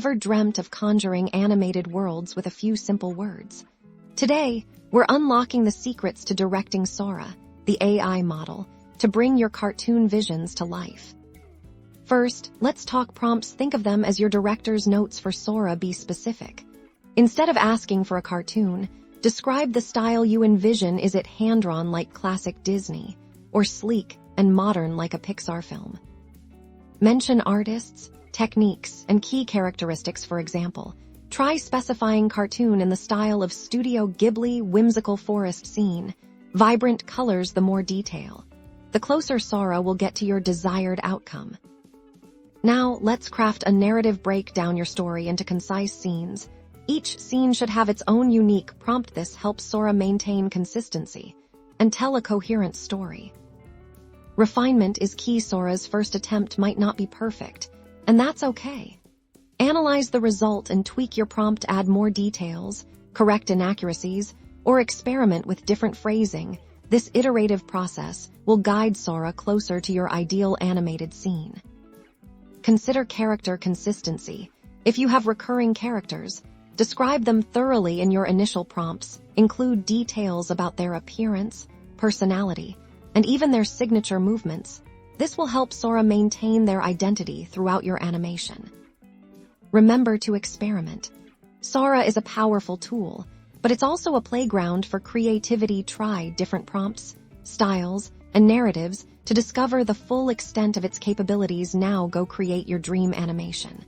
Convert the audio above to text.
Ever dreamt of conjuring animated worlds with a few simple words? Today, we're unlocking the secrets to directing Sora, the AI model, to bring your cartoon visions to life. First, let's talk prompts. Think of them as your director's notes for Sora. Be specific. Instead of asking for a cartoon, describe the style you envision. Is it hand-drawn like classic Disney, or sleek and modern like a Pixar film? Mention artists, techniques, and key characteristics. For example, try specifying cartoon in the style of Studio Ghibli whimsical forest scene. Vibrant colors, the more detail. The closer Sora will get to your desired outcome. Now, let's craft a narrative. Break down your story into concise scenes. Each scene should have its own unique prompt. This helps Sora maintain consistency and tell a coherent story. Refinement is key. Sora's first attempt might not be perfect, and that's okay. Analyze the result and tweak your prompt. Add more details, correct inaccuracies, or experiment with different phrasing. This iterative process will guide Sora closer to your ideal animated scene. Consider character consistency. If you have recurring characters, describe them thoroughly in your initial prompts. Include details about their appearance, personality, and even their signature movements. This will help Sora maintain their identity throughout your animation. Remember to experiment. Sora is a powerful tool, but it's also a playground for creativity. Try different prompts, styles, and narratives to discover the full extent of its capabilities. Now go create your dream animation.